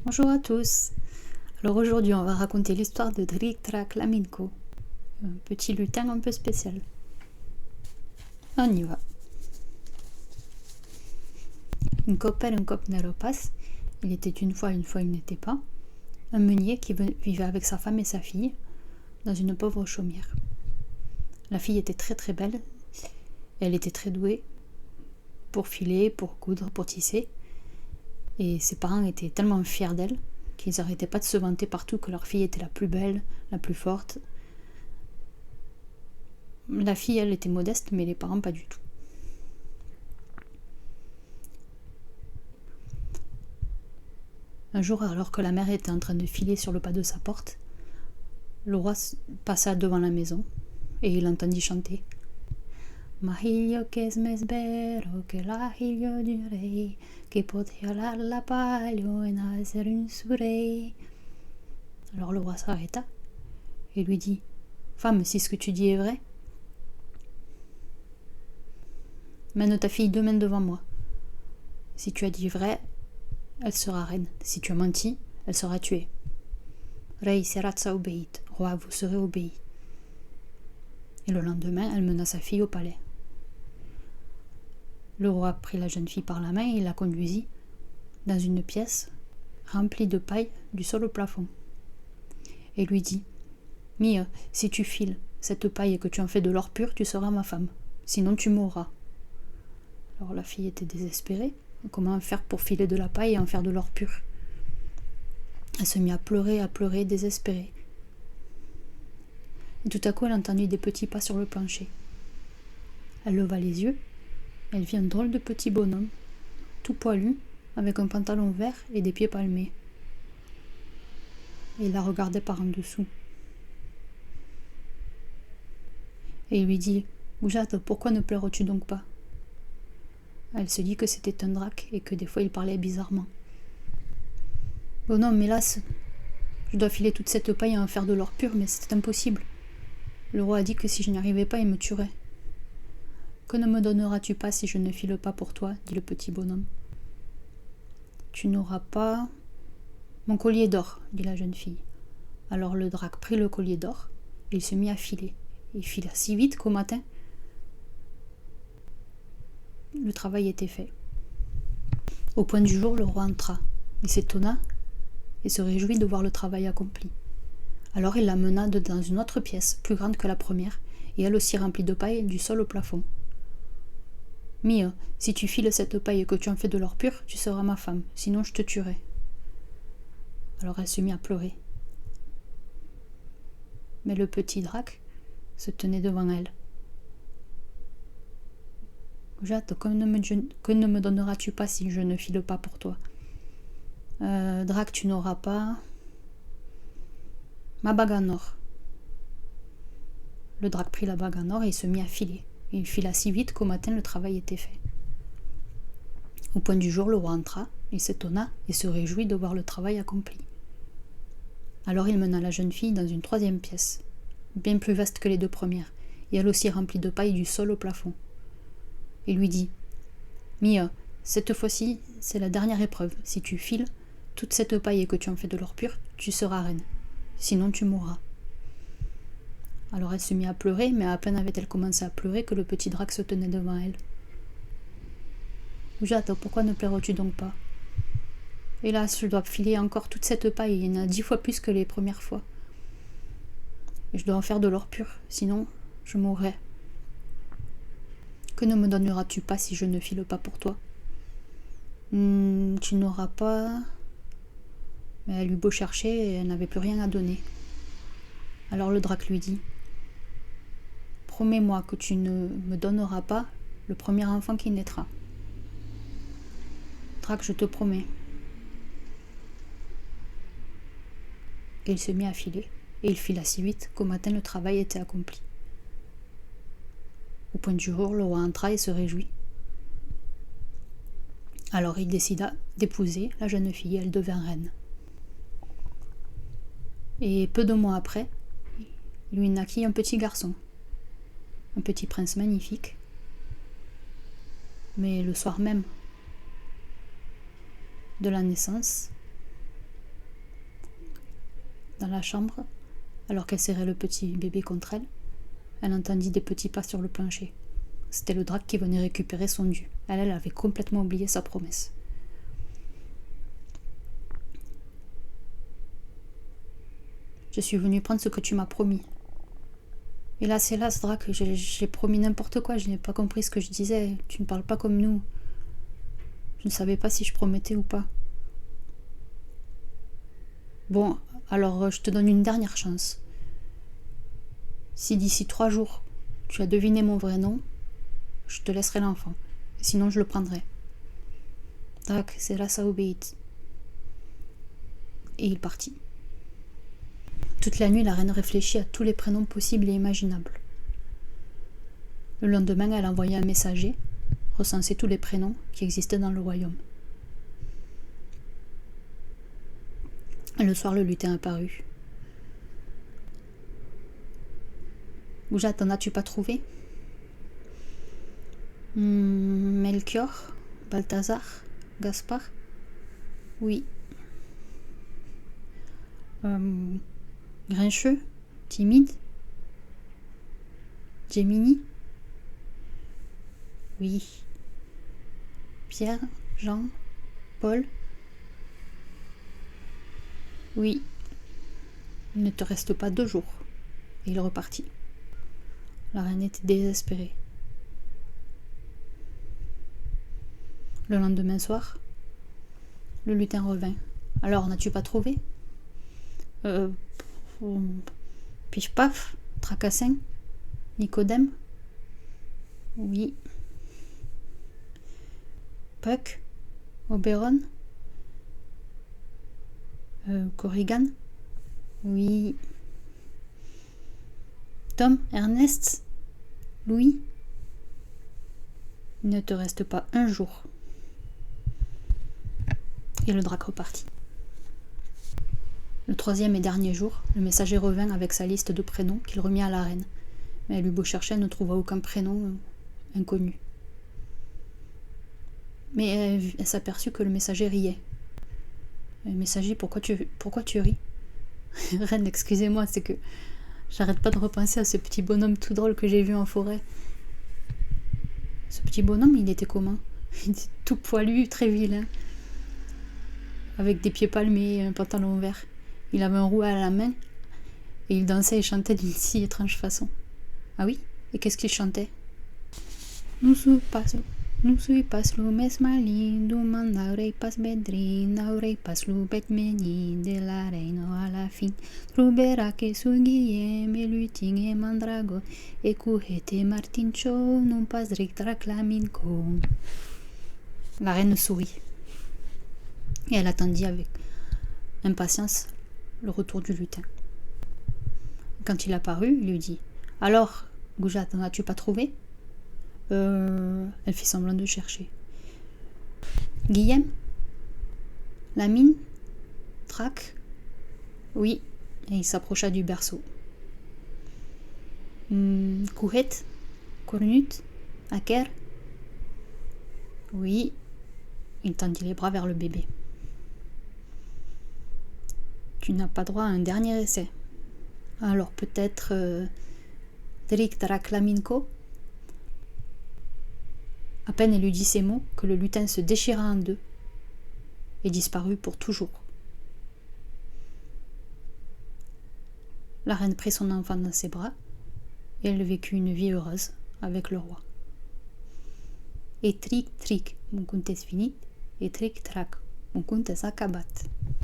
Bonjour à tous. Alors aujourd'hui, on va raconter l'histoire de Drik Trak Laminko, un petit lutin un peu spécial. On y va. Une copelle, un cop neropas. Il était une fois, il n'était pas. Un meunier qui vivait avec sa femme et sa fille dans une pauvre chaumière. La fille était très très belle. Elle était très douée pour filer, pour coudre, pour tisser. Et ses parents étaient tellement fiers d'elle qu'ils n'arrêtaient pas de se vanter partout que leur fille était la plus belle, la plus forte. La fille, elle, était modeste, mais les parents, pas du tout. Un jour, alors que la mère était en train de filer sur le pas de sa porte, le roi passa devant la maison et il entendit chanter. Mahilio que es mesbero que l'ahilio du rey, que potiola la palio en hacer un surey. Alors le roi s'arrêta et lui dit: Femme, si ce que tu dis est vrai, mène ta fille 2 mains devant moi. Si tu as dit vrai, elle sera reine. Si tu as menti, elle sera tuée. Rei seratsa obeit, roi, vous serez obéi. Et le lendemain, elle mena sa fille au palais. Le roi prit la jeune fille par la main et la conduisit dans une pièce remplie de paille du sol au plafond. Et lui dit: Mia, si tu files cette paille et que tu en fais de l'or pur, tu seras ma femme. Sinon tu mourras. Alors la fille était désespérée. Comment faire pour filer de la paille et en faire de l'or pur? Elle se mit à pleurer, désespérée. Et tout à coup, elle entendit des petits pas sur le plancher. Elle leva les yeux. Elle vit un drôle de petit bonhomme, tout poilu, avec un pantalon vert et des pieds palmés. Et il la regardait par en dessous. Et il lui dit: Oujate, pourquoi ne pleures-tu donc pas? Elle se dit que c'était un drac et que des fois il parlait bizarrement. Bonhomme, hélas, je dois filer toute cette paille et en faire de l'or pur, mais c'est impossible. Le roi a dit que si je n'y arrivais pas, il me tuerait. Que ne me donneras-tu pas si je ne file pas pour toi, dit le petit bonhomme. Tu n'auras pas mon collier d'or, dit la jeune fille. Alors le drac prit le collier d'or et il se mit à filer. Il fila si vite qu'au matin, le travail était fait. Au point du jour, le roi entra. Il s'étonna et se réjouit de voir le travail accompli. Alors il la mena dans une autre pièce, plus grande que la première, et elle aussi remplie de paille du sol au plafond. Mia, si tu files cette paille et que tu en fais de l'or pur, tu seras ma femme, sinon je te tuerai. Alors elle se mit à pleurer. Mais le petit drac se tenait devant elle. Jate, que ne me donneras-tu pas si je ne file pas pour toi? Drac, tu n'auras pas ma bague en or. Le drac prit la bague en or et il se mit à filer. Il fila si vite qu'au matin le travail était fait. Au point du jour, le roi entra, il s'étonna et se réjouit de voir le travail accompli. Alors il mena la jeune fille dans une 3e pièce, bien plus vaste que les 2 premières, et elle aussi remplie de paille du sol au plafond. Il lui dit: Mia, cette fois-ci, c'est la dernière épreuve. Si tu files toute cette paille et que tu en fais de l'or pur, tu seras reine. Sinon tu mourras. Alors elle se mit à pleurer, mais à peine avait-elle commencé à pleurer que le petit drac se tenait devant elle. Oujate, pourquoi ne pleures-tu donc pas? Hélas, je dois filer encore toute cette paille, il y en a 10 fois plus que les premières fois. Et je dois en faire de l'or pur, sinon je mourrai. Que ne me donneras-tu pas si je ne file pas pour toi? Tu n'auras pas... Mais elle eut beau chercher et elle n'avait plus rien à donner. Alors le drac lui dit: Promets-moi que tu ne me donneras pas le premier enfant qui naîtra. Drac, je te promets. Et il se mit à filer, et il fila si vite qu'au matin le travail était accompli. Au point du jour, le roi entra et se réjouit. Alors il décida d'épouser la jeune fille, elle devint reine. Et peu de mois après, il lui naquit un petit garçon, un petit prince magnifique. Mais le soir même de la naissance, Dans la chambre, alors qu'elle serrait le petit bébé contre elle, elle entendit des petits pas sur le plancher. C'était le drac qui venait récupérer son dû. Elle avait complètement oublié sa promesse. Je suis venue prendre ce que tu m'as promis. Hélas, Drac, j'ai promis n'importe quoi, je n'ai pas compris ce que je disais. Tu ne parles pas comme nous. Je ne savais pas si je promettais ou pas. Bon, alors je te donne une dernière chance. Si d'ici 3 jours, tu as deviné mon vrai nom, je te laisserai l'enfant. Sinon, je le prendrai. Drac, Hélas a obéi. Et il partit. Toute la nuit, la reine réfléchit à tous les prénoms possibles et imaginables. Le lendemain, elle envoya un messager, recenser tous les prénoms qui existaient dans le royaume. Et le soir, le lutin apparut. Goujat, t'en as-tu pas trouvé? Melchior, Balthazar, Gaspard? Oui. Grincheux, timide, Gemini? Oui. Pierre, Jean, Paul? Oui. Il ne te reste pas 2 jours. Et il repartit. La reine était désespérée. Le lendemain soir, le lutin revint. Alors, n'as-tu pas trouvé? Pif-paf, Tracassin, Nicodème? Oui. Puck, Oberon? Corrigan? Oui. Tom, Ernest? Louis? Il ne te reste pas 1 jour. Et le drac repartit. Le 3e et dernier jour, le messager revint avec sa liste de prénoms qu'il remit à la reine. Mais elle eut beau chercher, elle ne trouva aucun prénom inconnu. Mais elle s'aperçut que le messager riait. Messager, pourquoi tu ris? Reine, excusez-moi, c'est que j'arrête pas de repenser à ce petit bonhomme tout drôle que j'ai vu en forêt. Ce petit bonhomme, il était comment? Il était tout poilu, très vilain, avec des pieds palmés et un pantalon vert. Il avait un rouet à la main et il dansait et chantait d'une si étrange façon. Ah oui? Et qu'est-ce qu'il chantait? Não sui pas lo mesma lindo, mandaurei pas bedrin, aurei pas lo bet menin, de la reina à la fin. Troubera que su Guillem e lutin e mandrago, e courete martincho, non pas drac laminco. La reine sourit. Et elle attendit avec impatience le retour du lutin. Quand il apparut, il lui dit: Alors, Goujat, n'en as-tu pas trouvé? Elle fit semblant de chercher. Guillem? Lamine? Trac? Oui. Et il s'approcha du berceau. Courette? Cornut? Aker? Oui. Il tendit les bras vers le bébé. Tu n'as pas droit à un dernier essai. Alors peut-être Dric Drac Laminco? À peine elle eut dit ces mots que le lutin se déchira en 2 et disparut pour toujours. La reine prit son enfant dans ses bras et elle vécut une vie heureuse avec le roi. Et tric tric, mon conte est fini, et tric trac, mon conte est acabat.